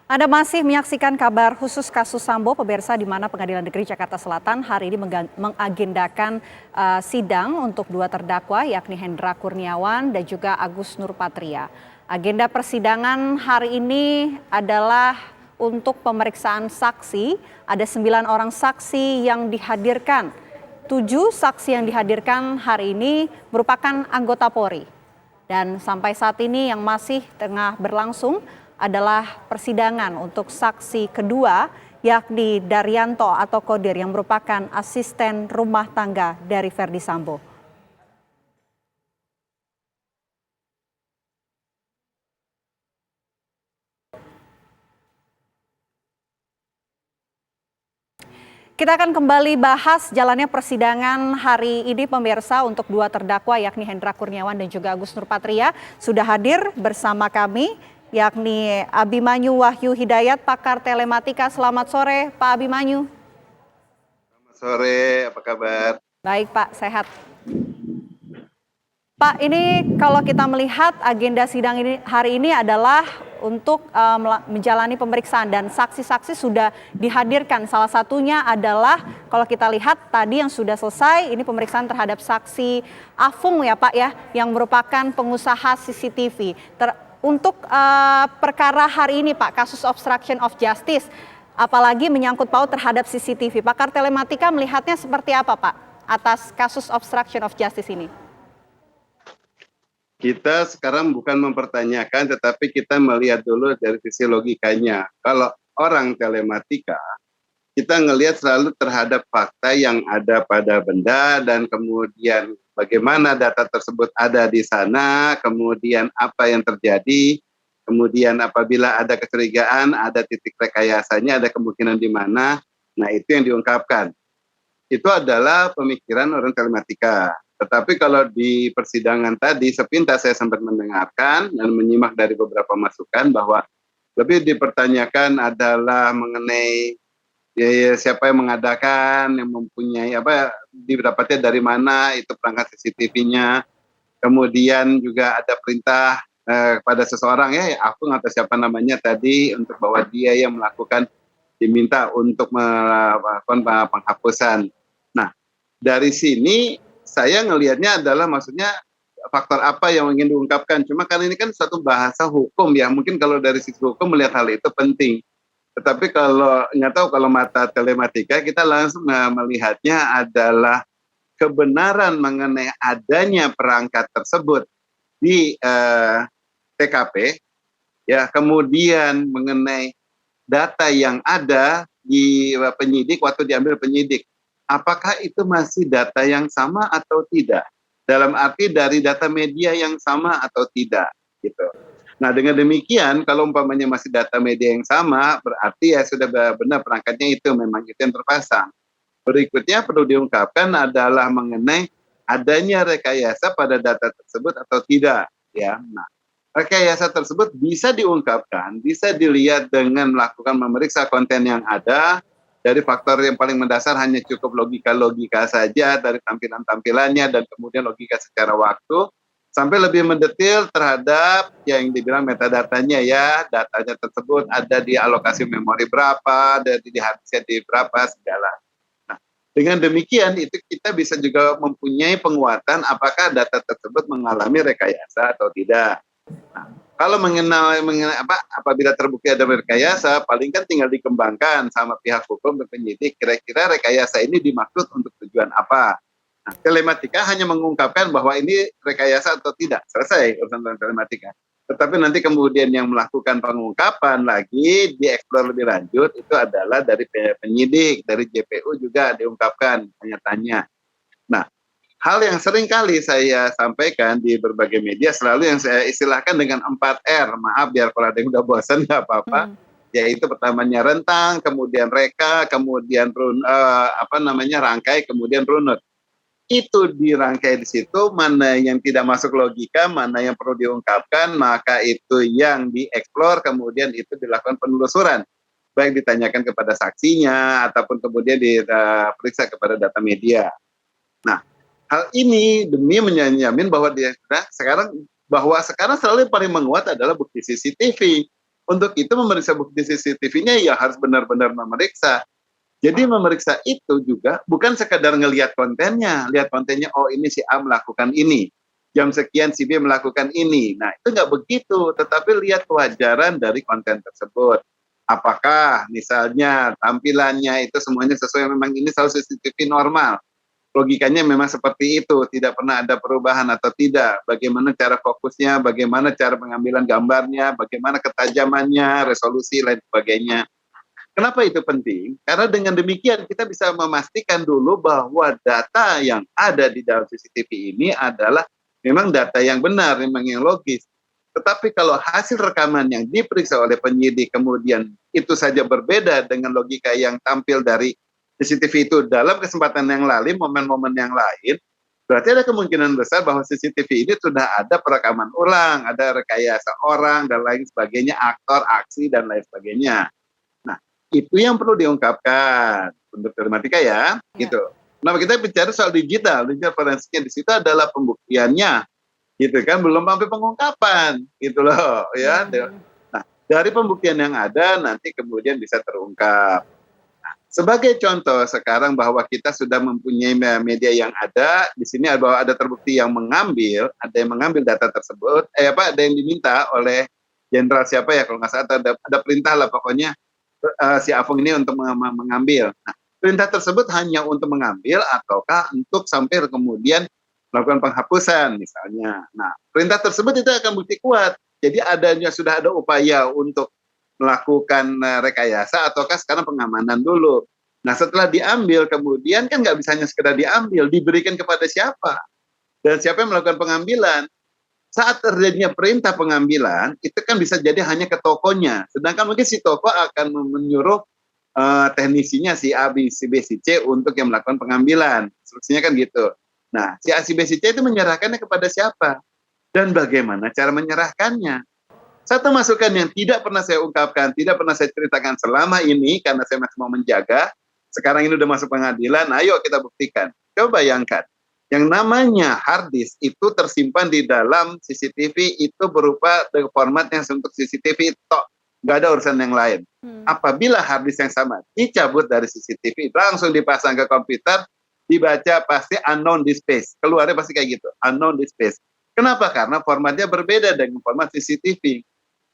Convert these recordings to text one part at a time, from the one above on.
Anda masih menyaksikan kabar khusus kasus Sambo, pemirsa, di mana Pengadilan Negeri Jakarta Selatan hari ini mengagendakan sidang untuk dua terdakwa, yakni Hendra Kurniawan dan juga Agus Nurpatria. Agenda persidangan hari ini adalah untuk pemeriksaan saksi. Ada 9 orang saksi yang dihadirkan. 7 saksi yang dihadirkan hari ini merupakan anggota Polri. Dan sampai saat ini yang masih tengah berlangsung adalah persidangan untuk saksi kedua, yakni Daryanto atau Kodir yang merupakan asisten rumah tangga dari Verdi Sambo. Kita akan kembali bahas jalannya persidangan hari ini, pemirsa, untuk dua terdakwa yakni Hendra Kurniawan dan juga Agus Nurpatria. Sudah hadir bersama kami yakni Abimanyu Wahyu Hidayat, pakar telematika. Selamat sore Pak Abimanyu. Selamat sore, apa kabar? Baik Pak, sehat. Pak, ini kalau kita melihat agenda sidang ini hari ini adalah untuk menjalani pemeriksaan dan saksi-saksi sudah dihadirkan. Salah satunya adalah kalau kita lihat tadi yang sudah selesai, ini pemeriksaan terhadap saksi Afung ya Pak ya, yang merupakan pengusaha CCTV. Untuk perkara hari ini Pak, kasus obstruction of justice, apalagi menyangkut paut terhadap CCTV. Pakar telematika melihatnya seperti apa Pak atas kasus obstruction of justice ini? Kita sekarang bukan mempertanyakan, tetapi kita melihat dulu dari sisi logikanya. Kalau orang telematika, kita ngelihat selalu terhadap fakta yang ada pada benda dan kemudian bagaimana data tersebut ada di sana, kemudian apa yang terjadi, kemudian apabila ada kecurigaan, ada titik rekayasanya, ada kemungkinan di mana, nah itu yang diungkapkan. Itu adalah pemikiran orang telematika. Tetapi kalau di persidangan tadi, sepintas saya sempat mendengarkan dan menyimak dari beberapa masukan bahwa lebih dipertanyakan adalah mengenai siapa yang mengadakan, yang mempunyai apa, didapatnya dari mana itu perangkat CCTV-nya. Kemudian juga ada perintah kepada seseorang ya, aku atau siapa namanya tadi, untuk bahwa dia yang melakukan, diminta untuk melakukan penghapusan. Nah, dari sini saya ngelihatnya adalah maksudnya faktor apa yang ingin diungkapkan. Cuma karena ini kan satu bahasa hukum ya, mungkin kalau dari sisi hukum melihat hal itu penting. Tetapi kalau nggak tahu, kalau mata telematika kita langsung melihatnya adalah kebenaran mengenai adanya perangkat tersebut di TKP, ya, kemudian mengenai data yang ada di penyidik waktu diambil penyidik. Apakah itu masih data yang sama atau tidak? Dalam arti dari data media yang sama atau tidak, gitu. Nah, dengan demikian, kalau umpamanya masih data media yang sama, berarti ya sudah benar perangkatnya itu memang itu yang terpasang. Berikutnya perlu diungkapkan adalah mengenai adanya rekayasa pada data tersebut atau tidak, ya. Nah, rekayasa tersebut bisa diungkapkan, bisa dilihat dengan melakukan memeriksa konten yang ada. Dari faktor yang paling mendasar hanya cukup logika-logika saja dari tampilan-tampilannya dan kemudian logika secara waktu, sampai lebih mendetil terhadap yang dibilang metadatanya ya, datanya tersebut ada di alokasi memori berapa, dari di harddisk di berapa, segala. Nah, dengan demikian itu kita bisa juga mempunyai penguatan apakah data tersebut mengalami rekayasa atau tidak. Nah, kalau mengenai apabila terbukti ada rekayasa, paling kan tinggal dikembangkan sama pihak hukum dan penyidik, kira-kira rekayasa ini dimaksud untuk tujuan apa. Nah, telematika hanya mengungkapkan bahwa ini rekayasa atau tidak, selesai urusan telematika. Tetapi nanti kemudian yang melakukan pengungkapan lagi, dieksplor lebih lanjut, itu adalah dari penyidik, dari JPU juga diungkapkan, tanya-tanya. Nah, hal yang sering kali saya sampaikan di berbagai media selalu yang saya istilahkan dengan 4R. Maaf biar kalau ada yang udah bosan nggak apa-apa. Yaitu pertamanya rentang, kemudian reka, kemudian rangkai, kemudian runut. Itu dirangkai di situ, mana yang tidak masuk logika, mana yang perlu diungkapkan, maka itu yang dieksplor, kemudian itu dilakukan penelusuran. Baik ditanyakan kepada saksinya, ataupun kemudian diperiksa kepada data media. Nah, hal ini demi menjamin bahwa sekarang selalu yang paling menguat adalah bukti CCTV. Untuk itu memeriksa bukti CCTV-nya ya harus benar-benar memeriksa. Jadi memeriksa itu juga bukan sekadar ngelihat kontennya, lihat kontennya, oh ini si A melakukan ini, jam sekian si B melakukan ini. Nah itu nggak begitu, tetapi lihat kewajaran dari konten tersebut. Apakah misalnya tampilannya itu semuanya sesuai, memang ini selalu CCTV normal, logikanya memang seperti itu, tidak pernah ada perubahan atau tidak, bagaimana cara fokusnya, bagaimana cara pengambilan gambarnya, bagaimana ketajamannya, resolusi, lain sebagainya. Kenapa itu penting? Karena dengan demikian kita bisa memastikan dulu bahwa data yang ada di dalam CCTV ini adalah memang data yang benar, memang yang logis. Tetapi kalau hasil rekaman yang diperiksa oleh penyidik kemudian itu saja berbeda dengan logika yang tampil dari CCTV itu dalam kesempatan yang lain, momen-momen yang lain, berarti ada kemungkinan besar bahwa CCTV ini sudah ada perekaman ulang, ada rekayasa orang dan lain sebagainya, aktor, aksi dan lain sebagainya. Nah, itu yang perlu diungkapkan untuk telematika ya, gitu. Nah, kita bicara soal digital forensiknya di situ adalah pembuktiannya, gitu kan, belum sampai pengungkapan, gitu loh, ya. Nah, dari pembuktian yang ada nanti kemudian bisa terungkap. Sebagai contoh sekarang bahwa kita sudah mempunyai media yang ada, di sini bahwa ada terbukti yang mengambil, ada yang mengambil data tersebut, ada yang diminta oleh jenderal siapa ya kalau nggak salah, ada perintah lah pokoknya si Afung ini untuk mengambil. Nah, perintah tersebut hanya untuk mengambil ataukah untuk sampai kemudian melakukan penghapusan misalnya. Nah, perintah tersebut itu akan bukti kuat. Jadi sudah ada upaya untuk melakukan rekayasa ataukah sekarang pengamanan dulu. Nah setelah diambil kemudian kan nggak bisa hanya sekedar diambil, diberikan kepada siapa dan siapa yang melakukan pengambilan. Saat terjadinya perintah pengambilan itu kan bisa jadi hanya ke tokonya, sedangkan mungkin si toko akan menyuruh teknisinya si A, B, si B, si C untuk yang melakukan pengambilan. Instruksinya kan gitu. Nah si A, si B, si C itu menyerahkannya kepada siapa dan bagaimana cara menyerahkannya. Satu masukan yang tidak pernah saya ungkapkan, tidak pernah saya ceritakan selama ini, karena saya masih mau menjaga, sekarang ini udah masuk pengadilan, ayo kita buktikan. Coba bayangkan, yang namanya hard disk itu tersimpan di dalam CCTV itu berupa format yang untuk CCTV, tok, nggak ada urusan yang lain. Apabila hard disk yang sama dicabut dari CCTV, langsung dipasang ke komputer, dibaca pasti unknown disk space, keluarnya pasti kayak gitu, unknown disk space. Kenapa? Karena formatnya berbeda dengan format CCTV.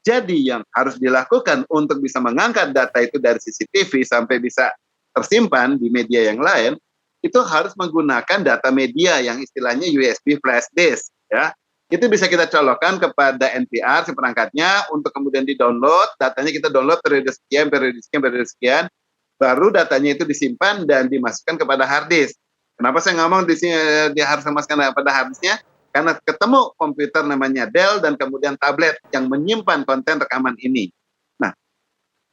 Jadi yang harus dilakukan untuk bisa mengangkat data itu dari CCTV sampai bisa tersimpan di media yang lain, itu harus menggunakan data media yang istilahnya USB flash disk, ya. Itu bisa kita colokkan kepada NPR si perangkatnya untuk kemudian di-download, datanya kita download periode sekian, baru datanya itu disimpan dan dimasukkan kepada hard disk. Kenapa saya ngomong di sini dia harus memasukkan pada hard disknya? Karena ketemu komputer namanya Dell dan kemudian tablet yang menyimpan konten rekaman ini. Nah,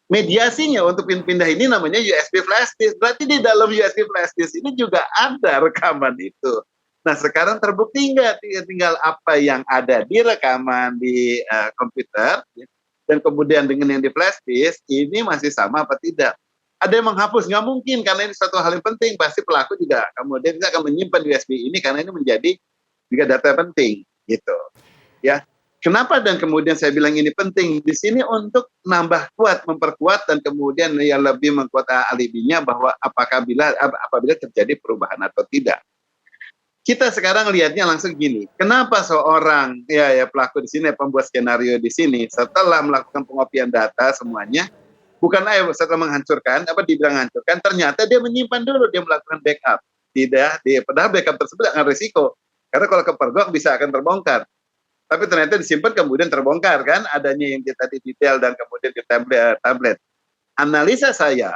mediasinya untuk pindah ini namanya USB flash disk. Berarti di dalam USB flash disk ini juga ada rekaman itu. Nah, sekarang terbukti nggak tinggal apa yang ada di rekaman di komputer dan kemudian dengan yang di flash disk ini masih sama apa tidak? Ada yang menghapus, nggak mungkin karena ini satu hal yang penting. Pasti pelaku juga kemudian akan menyimpan USB ini karena ini menjadi juga data penting gitu ya. Kenapa dan kemudian saya bilang ini penting di sini untuk nambah kuat, memperkuat dan kemudian ya lebih memperkuat alibinya bahwa apabila terjadi perubahan atau tidak. Kita sekarang lihatnya langsung gini, kenapa seorang ya pelaku di sini, pembuat skenario di sini setelah melakukan pengopian data semuanya, bukan setelah menghancurkan, dibilang hancurkan, ternyata dia menyimpan dulu, dia melakukan backup. Padahal backup tersebut akan risiko. Karena kalau kepergok bisa akan terbongkar. Tapi ternyata disimpan kemudian terbongkar kan, adanya yang kita di detail dan kemudian di tablet. Analisa saya,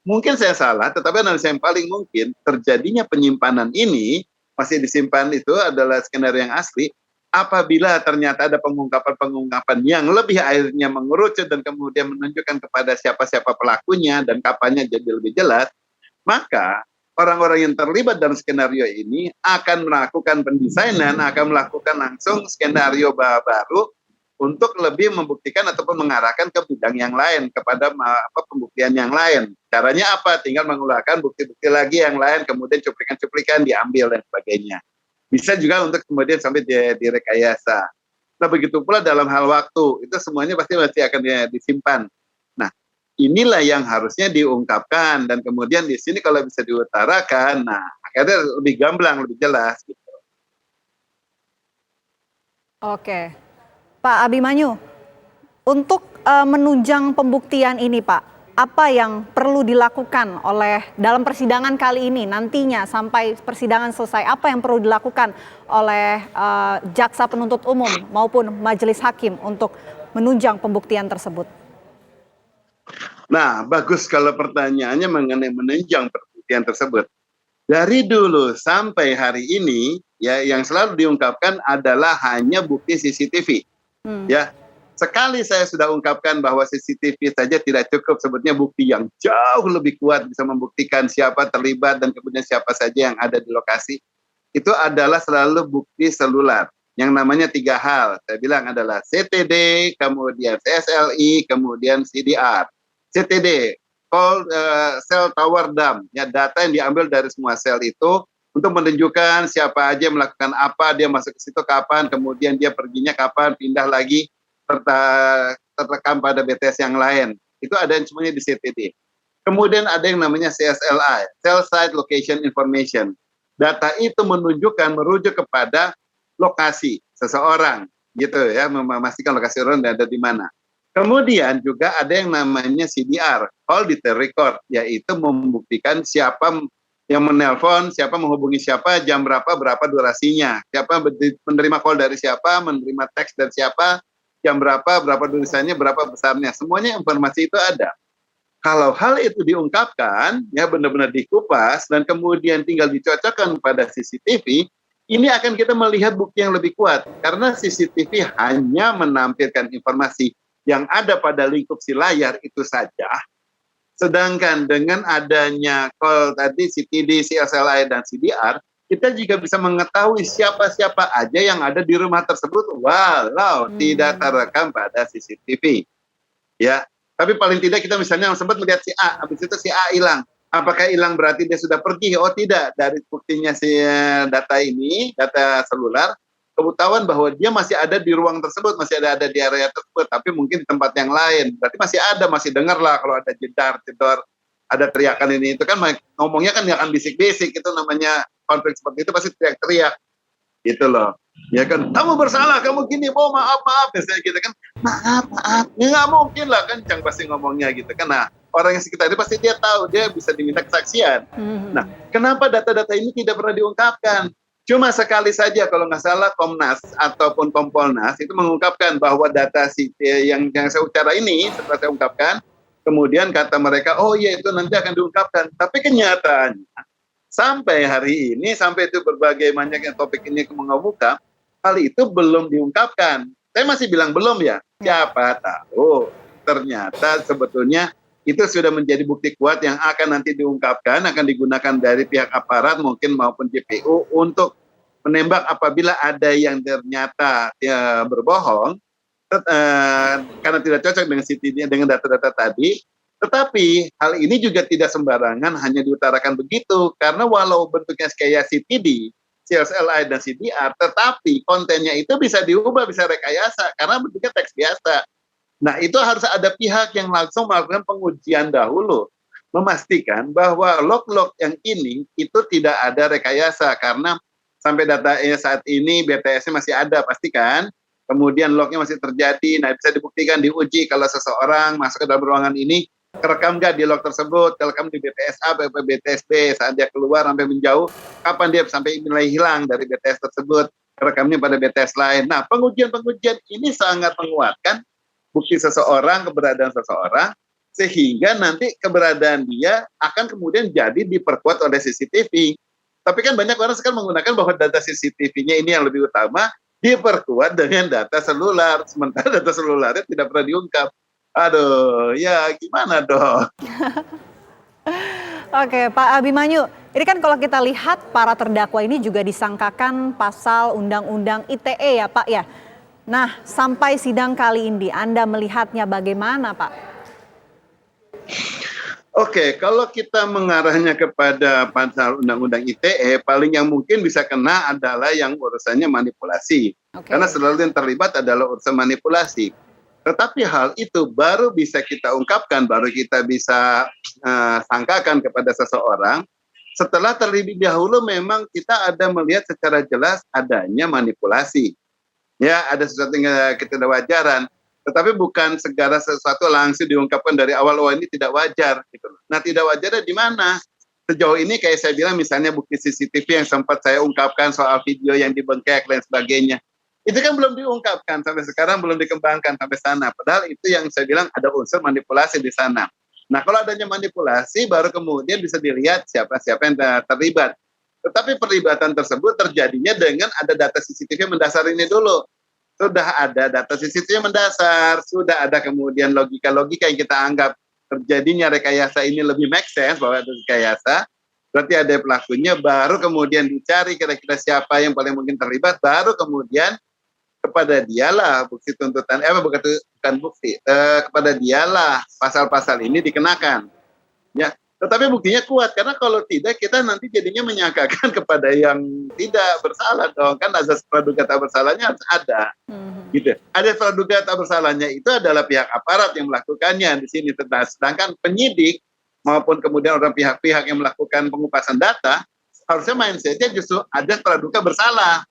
mungkin saya salah, tetapi analisa yang paling mungkin terjadinya penyimpanan ini, masih disimpan itu adalah skenario yang asli, apabila ternyata ada pengungkapan-pengungkapan yang lebih akhirnya mengerucut dan kemudian menunjukkan kepada siapa-siapa pelakunya dan kapannya jadi lebih jelas, maka orang-orang yang terlibat dalam skenario ini akan melakukan pendesainan, akan melakukan langsung skenario baru untuk lebih membuktikan ataupun mengarahkan ke bidang yang lain, kepada pembuktian yang lain. Caranya apa? Tinggal mengeluarkan bukti-bukti lagi yang lain, kemudian cuplikan-cuplikan diambil dan sebagainya. Bisa juga untuk kemudian sampai direkayasa. Nah, begitu pula dalam hal waktu, itu semuanya pasti masih akan disimpan. Nah, inilah yang harusnya diungkapkan, dan kemudian di sini kalau bisa diutarakan, nah akhirnya lebih gamblang, lebih jelas gitu. Oke, Pak Abimanyu, untuk menunjang pembuktian ini Pak, apa yang perlu dilakukan oleh dalam persidangan kali ini nantinya sampai persidangan selesai, apa yang perlu dilakukan oleh jaksa penuntut umum maupun majelis hakim untuk menunjang pembuktian tersebut? Nah, bagus kalau pertanyaannya mengenai menunjang pembuktian tersebut. Dari dulu sampai hari ini, ya yang selalu diungkapkan adalah hanya bukti CCTV. Ya, sekali saya sudah ungkapkan bahwa CCTV saja tidak cukup, sebetulnya bukti yang jauh lebih kuat bisa membuktikan siapa terlibat dan kemudian siapa saja yang ada di lokasi. Itu adalah selalu bukti seluler. Yang namanya 3 hal. Saya bilang adalah CTD, kemudian CSLI, kemudian CDR. CTD, Cell Tower Dump, ya, data yang diambil dari semua sel itu untuk menunjukkan siapa aja melakukan apa, dia masuk ke situ kapan, kemudian dia perginya kapan, pindah lagi, terrekam pada BTS yang lain. Itu ada yang semuanya di CTD. Kemudian ada yang namanya CSLI, Cell Site Location Information. Data itu menunjukkan, merujuk kepada lokasi seseorang, gitu ya, memastikan lokasi orang ada di mana. Kemudian juga ada yang namanya CDR, Call Detail Record, yaitu membuktikan siapa yang menelpon, siapa menghubungi siapa, jam berapa, berapa durasinya, siapa menerima call dari siapa, menerima teks dari siapa, jam berapa durasinya, berapa besarnya. Semuanya informasi itu ada. Kalau hal itu diungkapkan, ya benar-benar dikupas, dan kemudian tinggal dicocokkan pada CCTV, ini akan kita melihat bukti yang lebih kuat. Karena CCTV hanya menampilkan informasi yang ada pada lingkup si layar itu saja. Sedangkan dengan adanya call tadi CTD, CSLI, dan CDR, kita juga bisa mengetahui siapa-siapa aja yang ada di rumah tersebut walau tidak terekam pada CCTV. Ya, tapi paling tidak kita misalnya sempat melihat si A, habis itu si A hilang. Apakah hilang berarti dia sudah pergi? Oh tidak, dari buktinya si data ini, data seluler, ketahuan bahwa dia masih ada di ruang tersebut, masih ada di area tersebut, tapi mungkin di tempat yang lain. Berarti masih ada, masih dengar lah kalau ada jedar, ada teriakan ini. Itu kan ngomongnya kan nggak akan bisik-bisik, itu namanya konflik seperti itu pasti teriak-teriak. Gitu loh. Ya kan, kamu bersalah, kamu gini, oh maaf, biasanya gitu kan. Maaf. Ya nggak mungkin lah kan, jangan pasti ngomongnya gitu kan. Nah, orang yang sekitar itu pasti dia tahu, dia bisa diminta kesaksian. Nah, kenapa data-data ini tidak pernah diungkapkan? Cuma sekali saja kalau nggak salah Komnas ataupun Kompolnas itu mengungkapkan bahwa data yang saya ucara ini setelah saya ungkapkan, kemudian kata mereka, oh iya itu nanti akan diungkapkan. Tapi kenyataannya sampai hari ini, sampai itu berbagai banyak yang topik ini mengemuka, hal itu belum diungkapkan. Saya masih bilang belum ya, siapa tahu ternyata sebetulnya itu sudah menjadi bukti kuat yang akan nanti diungkapkan, akan digunakan dari pihak aparat mungkin maupun JPU untuk menembak apabila ada yang ternyata berbohong karena tidak cocok dengan CCTV dengan data-data tadi. Tetapi hal ini juga tidak sembarangan hanya diutarakan begitu, karena walau bentuknya kayak CTD, CSLI, dan CDR, tetapi kontennya itu bisa diubah, bisa rekayasa karena bentuknya teks biasa. Nah, itu harus ada pihak yang langsung melakukan pengujian dahulu, memastikan bahwa log-log yang ini itu tidak ada rekayasa, karena sampai datanya saat ini BTS-nya masih ada, pastikan. Kemudian lognya masih terjadi, nah bisa dibuktikan, diuji kalau seseorang masuk ke dalam ruangan ini, kerekam nggak di log tersebut, terekam di BTS A, BTS B, saat dia keluar sampai menjauh, kapan dia sampai mulai hilang dari BTS tersebut, kerekamnya pada BTS lain. Nah, pengujian-pengujian ini sangat menguatkan bukti seseorang, keberadaan seseorang, sehingga nanti keberadaan dia akan kemudian jadi diperkuat oleh CCTV. Tapi kan banyak orang sekarang menggunakan bahwa data CCTV-nya ini yang lebih utama, diperkuat dengan data seluler, sementara data selulernya tidak pernah diungkap. Aduh, ya gimana dong? Oke, Pak Abimanyu, ini kan kalau kita lihat para terdakwa ini juga disangkakan pasal Undang-Undang ITE ya Pak ya. Nah, sampai sidang kali ini Anda melihatnya bagaimana Pak? Oke, kalau kita mengarahnya kepada pasal Undang-Undang ITE, paling yang mungkin bisa kena adalah yang urusannya manipulasi. Oke. Karena selalu yang terlibat adalah urusan manipulasi. Tetapi hal itu baru bisa kita ungkapkan, baru kita bisa sangkakan kepada seseorang setelah terlebih dahulu memang kita ada melihat secara jelas adanya manipulasi. Ya, ada sesuatu yang ketidakwajaran. Tetapi bukan segala sesuatu langsung diungkapkan dari awal, oh ini tidak wajar. Gitu. Nah, tidak wajarnya di mana? Sejauh ini kayak saya bilang misalnya bukti CCTV yang sempat saya ungkapkan soal video yang dibengkek dan sebagainya. Itu kan belum diungkapkan, sampai sekarang belum dikembangkan sampai sana. Padahal itu yang saya bilang ada unsur manipulasi di sana. Nah, kalau adanya manipulasi, baru kemudian bisa dilihat siapa-siapa yang terlibat. Tetapi perlibatan tersebut terjadinya dengan ada data CCTV mendasar ini dulu. Sudah ada data CCTV mendasar, sudah ada kemudian logika-logika yang kita anggap terjadinya rekayasa ini lebih make sense bahwa ada rekayasa. Berarti ada pelakunya, baru kemudian dicari kira-kira siapa yang paling mungkin terlibat, baru kemudian kepada dialah bukti tuntutan bukan bukti kepada dialah pasal-pasal ini dikenakan ya, tetapi buktinya kuat, karena kalau tidak kita nanti jadinya menyangkakan kepada yang tidak bersalah dong, kan azas praduga tak bersalahnya harus ada gitu. Ada praduga tak bersalahnya itu adalah pihak aparat yang melakukannya di sini, sedangkan penyidik maupun kemudian orang pihak-pihak yang melakukan pengupasan data harusnya mindsetnya justru ada praduga bersalah.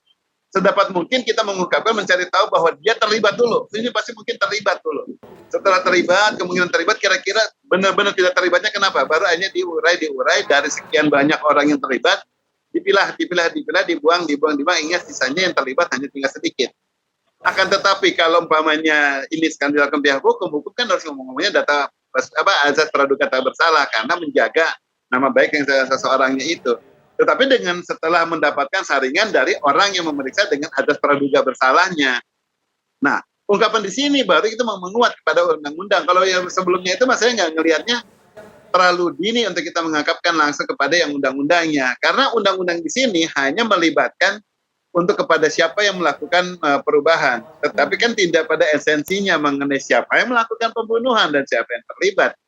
Sedapat mungkin kita mengungkapkan, mencari tahu bahwa dia terlibat dulu. Ini pasti mungkin terlibat dulu. Setelah terlibat, kemungkinan terlibat, kira-kira benar-benar tidak terlibatnya kenapa? Baru hanya diurai dari sekian banyak orang yang terlibat, dipilah, dibuang, hingga sisanya yang terlibat hanya tinggal sedikit. Akan tetapi kalau umpamanya ini sekarang dilakukan pihak hukum kan harus ngomongnya data azas praduga tak bersalah karena menjaga nama baik yang seseorangnya itu. Tetapi dengan setelah mendapatkan saringan dari orang yang memeriksa dengan atas praduga bersalahnya. Nah, ungkapan di sini baru itu menguat kepada undang-undang. Kalau yang sebelumnya itu saya nggak ngelihatnya terlalu dini untuk kita mengungkapkan langsung kepada yang undang-undangnya. Karena undang-undang di sini hanya melibatkan untuk kepada siapa yang melakukan perubahan. Tetapi kan tidak pada esensinya mengenai siapa yang melakukan pembunuhan dan siapa yang terlibat.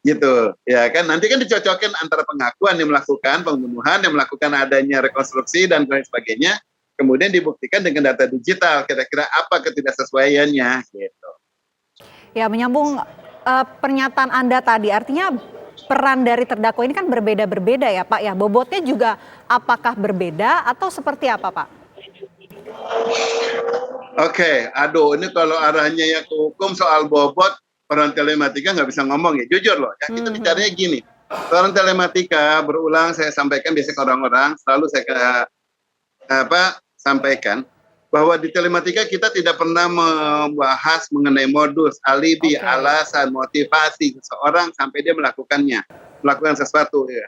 Gitu ya kan, nanti kan dicocokkan antara pengakuan yang melakukan pembunuhan, yang melakukan adanya rekonstruksi dan lain sebagainya, kemudian dibuktikan dengan data digital kira-kira apa ketidaksesuaiannya gitu. Ya, menyambung pernyataan Anda tadi, artinya peran dari terdakwa ini kan berbeda-berbeda ya Pak ya, bobotnya juga apakah berbeda atau seperti apa Pak? Oke, aduh ini kalau arahnya ya ke hukum soal bobot, orang telematika nggak bisa ngomong ya, jujur loh. Ya, kita bicaranya gini, orang telematika berulang saya sampaikan biasanya ke orang-orang, selalu saya sampaikan bahwa di telematika kita tidak pernah membahas mengenai modus, alibi, alasan, motivasi seseorang sampai dia melakukan sesuatu. Ya.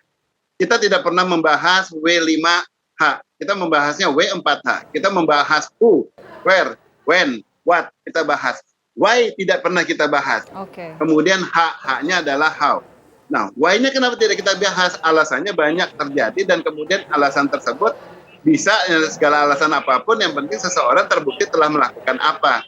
Kita tidak pernah membahas W5H, kita membahasnya W4H. Kita membahas who, where, when, what, kita bahas. Why tidak pernah kita bahas. Kemudian H-nya adalah how. Nah, why-nya kenapa tidak kita bahas? Alasannya banyak terjadi dan kemudian alasan tersebut bisa segala alasan apapun, yang penting seseorang terbukti telah melakukan apa.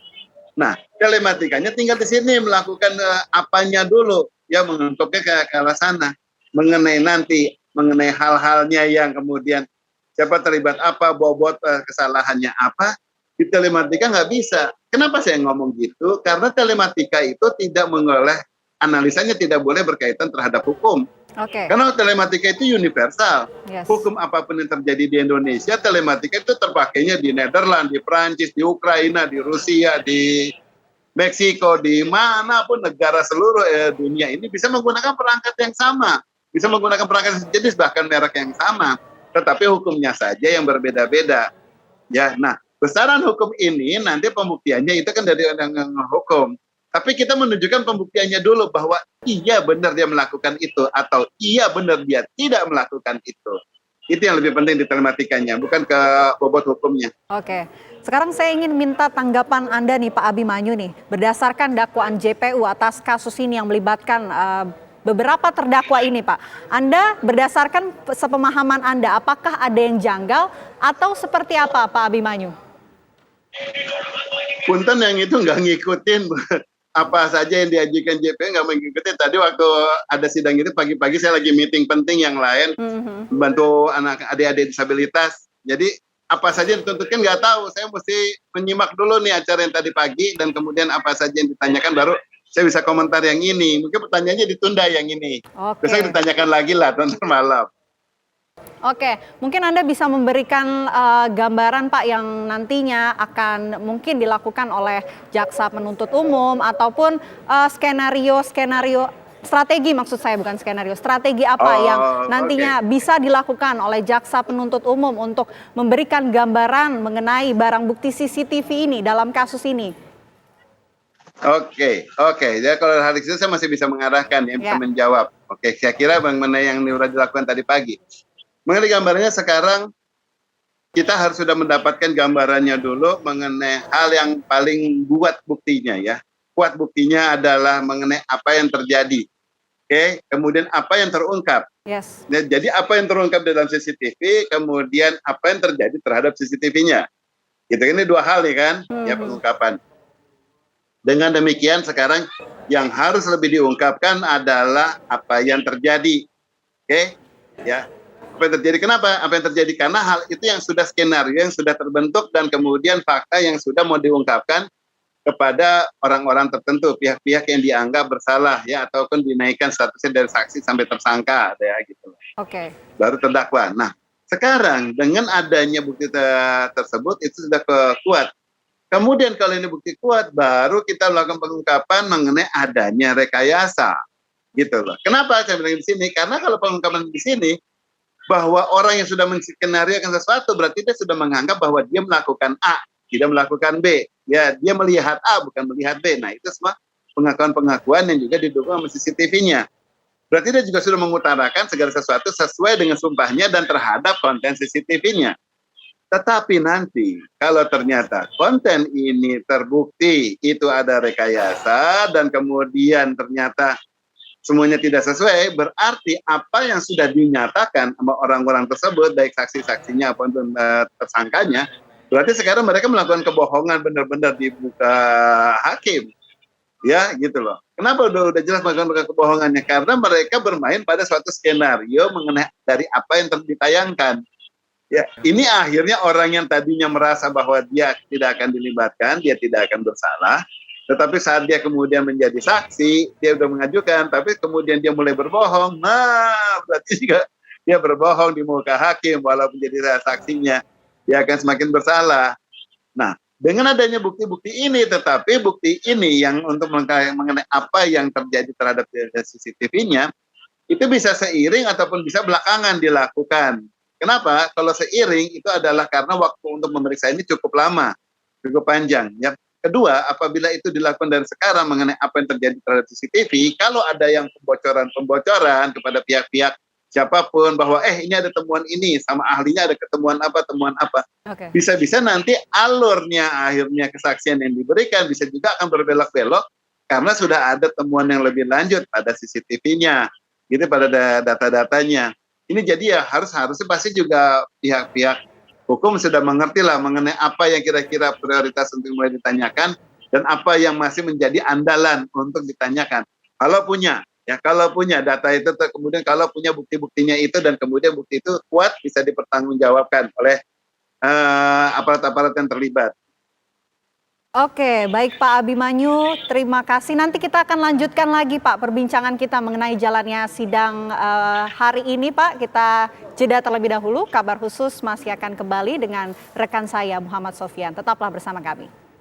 Nah, telematikanya tinggal di sini melakukan apanya dulu, ya menentukan ke arah sana. Mengenai hal-halnya yang kemudian siapa terlibat apa, bobot kesalahannya apa, di telematika nggak bisa. Kenapa saya ngomong gitu? Karena telematika itu tidak menoleh, analisanya tidak boleh berkaitan terhadap hukum. Karena telematika itu universal. Hukum apapun yang terjadi di Indonesia, telematika itu terpakainya di Nederland, di Prancis, di Ukraina, di Rusia, di Meksiko, di manapun negara seluruh dunia ini bisa menggunakan perangkat yang sama. Bisa menggunakan perangkat sejenis, bahkan merek yang sama. Tetapi hukumnya saja yang berbeda-beda. Ya, nah, besaran hukum ini nanti pembuktiannya itu kan dari undang-undang hukum. Tapi kita menunjukkan pembuktiannya dulu bahwa iya benar dia melakukan itu atau iya benar dia tidak melakukan itu. Itu yang lebih penting di telematikanya, bukan ke bobot hukumnya. Sekarang saya ingin minta tanggapan Anda nih Pak Abimanyu nih, berdasarkan dakwaan JPU atas kasus ini yang melibatkan beberapa terdakwa ini Pak. Anda berdasarkan sepemahaman Anda, apakah ada yang janggal atau seperti apa Pak Abimanyu? Punten yang itu nggak ngikutin apa saja yang diajukan JPU, nggak mengikuti. Tadi waktu ada sidang itu pagi-pagi saya lagi meeting penting yang lain, bantu anak adik-adik disabilitas. Jadi apa saja yang dituntut kan nggak tahu. Saya mesti menyimak dulu nih acara yang tadi pagi dan kemudian apa saja yang ditanyakan baru saya bisa komentar yang ini. Mungkin pertanyaannya ditunda yang ini. Besok Oke. ditanyakan lagi lah ntar malam. Oke, mungkin Anda bisa memberikan gambaran Pak yang nantinya akan mungkin dilakukan oleh jaksa penuntut umum ataupun skenario-skenario strategi, maksud saya bukan skenario, strategi apa yang nantinya bisa dilakukan oleh jaksa penuntut umum untuk memberikan gambaran mengenai barang bukti CCTV ini dalam kasus ini. Oke. Jadi kalau hari itu saya masih bisa mengarahkan, ya, bisa menjawab. Oke, saya kira mengenai yang sudah dilakukan tadi pagi. Mengenai gambarannya sekarang kita harus sudah mendapatkan gambarannya dulu mengenai hal yang paling kuat buktinya, ya. Kuat buktinya adalah mengenai apa yang terjadi. Oke, kemudian apa yang terungkap. Yes. Nah, jadi apa yang terungkap dalam CCTV, kemudian apa yang terjadi terhadap CCTV-nya. Gitu, ini dua hal nih kan, ya, pengungkapan. Dengan demikian sekarang yang harus lebih diungkapkan adalah apa yang terjadi. Oke, ya. Apa yang terjadi, kenapa? Apa yang terjadi? Karena hal itu yang sudah skenario yang sudah terbentuk dan kemudian fakta yang sudah mau diungkapkan kepada orang-orang tertentu, pihak-pihak yang dianggap bersalah, ya, ataupun dinaikkan statusnya dari saksi sampai tersangka, ya, gitu. Oke. Baru terdakwa. Nah, sekarang dengan adanya bukti tersebut itu sudah kuat. Kemudian kalau ini bukti kuat, baru kita melakukan pengungkapan mengenai adanya rekayasa, gitu loh. Kenapa saya bilang di sini? Karena kalau pengungkapan di sini bahwa orang yang sudah menskenariokan sesuatu berarti dia sudah menganggap bahwa dia melakukan A, tidak melakukan B. Ya, dia melihat A bukan melihat B. Nah, itu semua pengakuan-pengakuan yang juga didukung sama CCTV-nya. Berarti dia juga sudah mengutarakan segala sesuatu sesuai dengan sumpahnya dan terhadap konten CCTV-nya. Tetapi nanti kalau ternyata konten ini terbukti itu ada rekayasa dan kemudian ternyata semuanya tidak sesuai, berarti apa yang sudah dinyatakan sama orang-orang tersebut, baik saksi-saksinya maupun tersangkanya, berarti sekarang mereka melakukan kebohongan benar-benar di muka hakim, ya, gitu loh. Kenapa udah jelas melakukan kebohongannya? Karena mereka bermain pada suatu skenario mengenai dari apa yang ditayangkan. Ya, ini akhirnya orang yang tadinya merasa bahwa dia tidak akan dilibatkan, dia tidak akan bersalah. Tetapi saat dia kemudian menjadi saksi, dia sudah mengajukan, tapi kemudian dia mulai berbohong. Nah, berarti juga dia berbohong di muka hakim, walaupun jadi saksinya, dia akan semakin bersalah. Nah, dengan adanya bukti-bukti ini, tetapi bukti ini yang untuk mengenai apa yang terjadi terhadap CCTV-nya, itu bisa seiring ataupun bisa belakangan dilakukan. Kenapa? Kalau seiring itu adalah karena waktu untuk memeriksa ini cukup lama, cukup panjang. Ya. Kedua, apabila itu dilakukan dari sekarang mengenai apa yang terjadi terhadap CCTV, kalau ada yang pembocoran kepada pihak-pihak siapapun bahwa ini ada temuan ini sama ahlinya ada temuan apa, bisa-bisa nanti alurnya akhirnya kesaksian yang diberikan bisa juga akan berbelok-belok karena sudah ada temuan yang lebih lanjut pada CCTV-nya, gitu, pada data-datanya. Ini jadi ya harusnya pasti juga pihak-pihak hukum sudah mengerti lah mengenai apa yang kira-kira prioritas untuk mulai ditanyakan dan apa yang masih menjadi andalan untuk ditanyakan. Kalau punya data itu, kemudian kalau punya bukti-buktinya itu dan kemudian bukti itu kuat bisa dipertanggungjawabkan oleh aparat-aparat yang terlibat. Oke, baik Pak Abimanyu, terima kasih. Nanti kita akan lanjutkan lagi Pak perbincangan kita mengenai jalannya sidang hari ini Pak. Kita jeda terlebih dahulu, kabar khusus masih akan kembali dengan rekan saya Muhammad Sofyan. Tetaplah bersama kami.